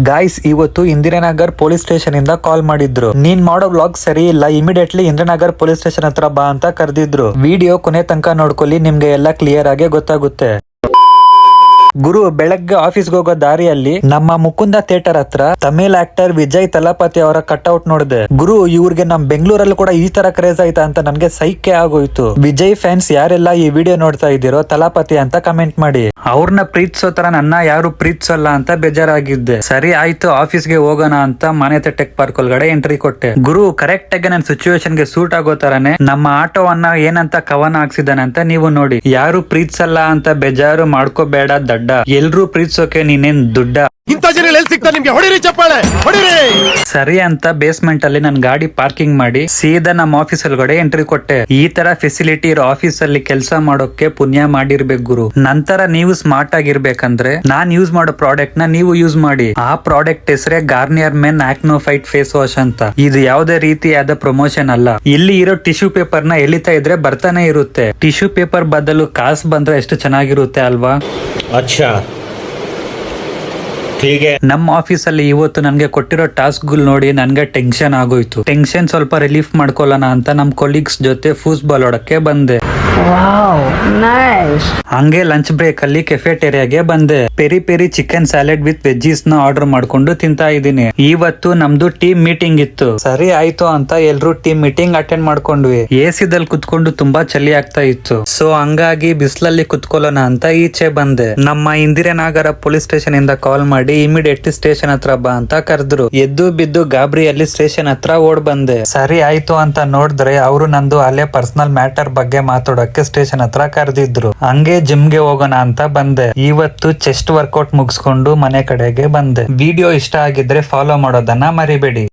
Guys, ಇವತ್ತು Indiranagar police station ಇಂದ ಕಾಲ್ ಮಾಡಿದ್ರು. ನೀನ್ ಮಾಡೋ ವ್ಲಾಗ್ ಸರಿ ಇಲ್ಲ, ಇಮಿಡಿಯೇಟ್ಲಿ ಇಂದಿರಾನಗರ್ ಪೊಲೀಸ್ ಸ್ಟೇಷನ್ ಹತ್ರ ಬಾ ಅಂತ ಕರೆದಿದ್ರು. ವಿಡಿಯೋ ಕೊನೆ ತನಕ ನೋಡ್ಕೊಳ್ಳಿ, ನಿಮ್ಗೆ ಎಲ್ಲ ಕ್ಲಿಯರ್ ಆಗಿ ಗೊತ್ತಾಗುತ್ತೆ. ಗುರು, ಬೆಳಗ್ಗೆ ಆಫೀಸ್ಗೆ ಹೋಗೋ ದಾರಿಯಲ್ಲಿ ನಮ್ಮ ಮುಕುಂದ ಥಿಯೇಟರ್ ಹತ್ರ ತಮಿಳ್ ಆಕ್ಟರ್ ವಿಜಯ್ ತಲಪತಿ ಅವರ ಕಟ್ಔಟ್ ನೋಡಿದೆ. ಗುರು, ಇವ್ರಿಗೆ ನಮ್ ಬೆಂಗಳೂರಲ್ಲಿ ಕೂಡ ಈ ತರ ಕ್ರೇಜ್ ಆಯ್ತಾ ಅಂತ ನನ್ಗೆ ಸೈಕೆ ಆಗೋಯ್ತು. ವಿಜಯ್ ಫ್ಯಾನ್ಸ್ ಯಾರೆಲ್ಲ ಈ ವಿಡಿಯೋ ನೋಡ್ತಾ ಇದ್ದೀರೋ ತಲಪತಿ ಅಂತ ಕಮೆಂಟ್ ಮಾಡಿ. ಅವ್ರನ್ನ ಪ್ರೀತಿಸೋ ತರ ನನ್ನ ಯಾರು ಪ್ರೀತಿಸಲ್ಲ ಅಂತ ಬೇಜಾರಾಗಿದ್ದೆ. ಸರಿ ಆಯ್ತು, ಆಫೀಸ್ಗೆ ಹೋಗೋಣ ಅಂತ ಮಾನ್ಯತೆ ಟೆಕ್ ಪಾರ್ಕ್ ಒಳಗಡೆ ಎಂಟ್ರಿ ಕೊಟ್ಟೆ. ಗುರು, ಕರೆಕ್ಟ್ ಆಗಿ ನನ್ನ ಸಿಚುವೇಶನ್ ಗೆ ಸೂಟ್ ಆಗೋ ತರಾನೇ ನಮ್ಮ ಆಟೋವನ್ನ ಏನಂತ ಕವನ ಹಾಕ್ಸಿದಾನೆ ಅಂತ ನೀವು ನೋಡಿ. ಯಾರು ಪ್ರೀತಿಸಲ್ಲ ಅಂತ ಬೇಜಾರು ಮಾಡ್ಕೋಬೇಡ ದಡ್ಡ, ಎಲ್ರೂ ಪ್ರೀತಿಸೋಕೆ ನೀನೇನ್ ದುಡ್ಡ. ಇಂಥ ಜನ ಎಲ್ಲಿ ಸಿಗ್ತಾರೆ ನಿಮ್ಗೆ? ಹೊಡಿರಿ ಚಪ್ಪಾಳೆ, ಹೊಡಿರಿ. ಸರಿ ಅಂತ ಬೇಸ್ಮೆಂಟ್ ಅಲ್ಲಿ ನನ್ ಗಾಡಿ ಪಾರ್ಕಿಂಗ್ ಮಾಡಿ ಸೀದಾ ನಮ್ಮ ಆಫೀಸ್ ಒಳಗಡೆ ಎಂಟ್ರಿ ಕೊಟ್ಟೆ. ಈ ತರ ಫೆಸಿಲಿಟಿ ಇರೋ ಆಫೀಸ್ ಅಲ್ಲಿ ಕೆಲಸ ಮಾಡೋಕೆ ಪುಣ್ಯ ಮಾಡಿರ್ಬೇಕು ಗುರು. ನಂತರ ನೀವು ಸ್ಮಾರ್ಟ್ ಆಗಿರ್ಬೇಕಂದ್ರೆ ನಾನ್ ಯೂಸ್ ಮಾಡೋ ಪ್ರಾಡಕ್ಟ್ ನ ನೀವು ಯೂಸ್ ಮಾಡಿ. ಆ ಪ್ರಾಡಕ್ಟ್ ಹೆಸರೇ Garnier men acno fight face wash ಅಂತ. ಇದು ಯಾವುದೇ ರೀತಿಯಾದ ಪ್ರಮೋಷನ್ ಅಲ್ಲ. ಇಲ್ಲಿ ಇರೋ ಟಿಶ್ಯೂ ಪೇಪರ್ ನ ಎಳಿತಾ ಇದ್ರೆ ಬರ್ತಾನೆ ಇರುತ್ತೆ. ಟಿಶ್ಯೂ ಪೇಪರ್ ಬದಲು ಕಾಸು ಬಂದ್ರೆ ಎಷ್ಟು ಚೆನ್ನಾಗಿರುತ್ತೆ ಅಲ್ವಾ? ಅಚ್ಚಾ, ನಮ್ಮ ಆಫೀಸ್ ಅಲ್ಲಿ ಇವತ್ತು ನನ್ಗೆ ಕೊಟ್ಟಿರೋ ಟಾಸ್ಕ್ ಗಳು ನೋಡಿ ನನ್ಗೆ ಟೆನ್ಷನ್ ಆಗೋಯ್ತು. ಟೆನ್ಷನ್ ಸ್ವಲ್ಪ ರಿಲೀಫ್ ಮಾಡ್ಕೊಳ್ಳೋಣ ಅಂತ ನಮ್ ಕೊಲೀಗ್ಸ್ ಜೊತೆ ಫುಟ್ಬಾಲ್ ಆಡೋಕೆ ಬಂದೆ. ಹಂಗೆ ಲಂಚ್ ಬ್ರೇಕ್ ಅಲ್ಲಿ ಕೆಫೆಟೇರಿಯಾಗೆ ಬಂದೆ. Peri peri chicken salad with veggies ನ ಆರ್ಡರ್ ಮಾಡ್ಕೊಂಡು ತಿಂತಾ ಇದೀನಿ. ಇವತ್ತು ನಮ್ದು ಟೀಮ್ ಮೀಟಿಂಗ್ ಇತ್ತು. ಸರಿ ಆಯ್ತು ಅಂತ ಎಲ್ರು ಟೀಮ್ ಮೀಟಿಂಗ್ ಅಟೆಂಡ್ ಮಾಡ್ಕೊಂಡ್ವಿ. ಎಸಿದಲ್ಲಿ ಕುತ್ಕೊಂಡು ತುಂಬಾ ಚಳಿ ಆಗ್ತಾ ಇತ್ತು. ಸೊ ಹಂಗಾಗಿ ಬಿಸಿಲಲ್ಲಿ ಕುತ್ಕೊಳ್ಳೋಣ ಅಂತ ಈಚೆ ಬಂದೆ. ನಮ್ಮ ಇಂದಿರಾನಗರ ಪೊಲೀಸ್ ಸ್ಟೇಷನ್ ಇಂದ ಕಾಲ್ ಮಾಡಿ ಇಮಿಡಿಯೇಟ್ಲಿ ಸ್ಟೇಷನ್ ಹತ್ರ ಬಾ ಅಂತ ಕರೆದ್ರು. ಎದ್ದು ಬಿದ್ದು ಗಾಬರಿಯಲ್ಲಿ ಸ್ಟೇಷನ್ ಹತ್ರ ಓಡ್ ಬಂದೆ. ಸರಿ ಆಯ್ತು ಅಂತ ನೋಡಿದ್ರೆ ಅವರು ನಂದು ಅಲ್ಲೇ ಪರ್ಸನಲ್ ಮ್ಯಾಟರ್ ಬಗ್ಗೆ ಮಾತಾಡೋಕೆ ಸ್ಟೇಷನ್ ಹತ್ರ ಕರೆದಿದ್ರು. ಹಂಗೆ ಜಿಮ್ಗೆ ಹೋಗೋಣ ಅಂತ ಬಂದೆ. ಇವತ್ತು ಚೆಸ್ಟ್ ವರ್ಕೌಟ್ ಮುಗಿಸ್ಕೊಂಡು ಮನೆ ಕಡೆಗೆ ಬಂದೆ. ವಿಡಿಯೋ ಇಷ್ಟ ಆಗಿದ್ರೆ ಫಾಲೋ ಮಾಡೋದನ್ನ ಮರಿಬೇಡಿ.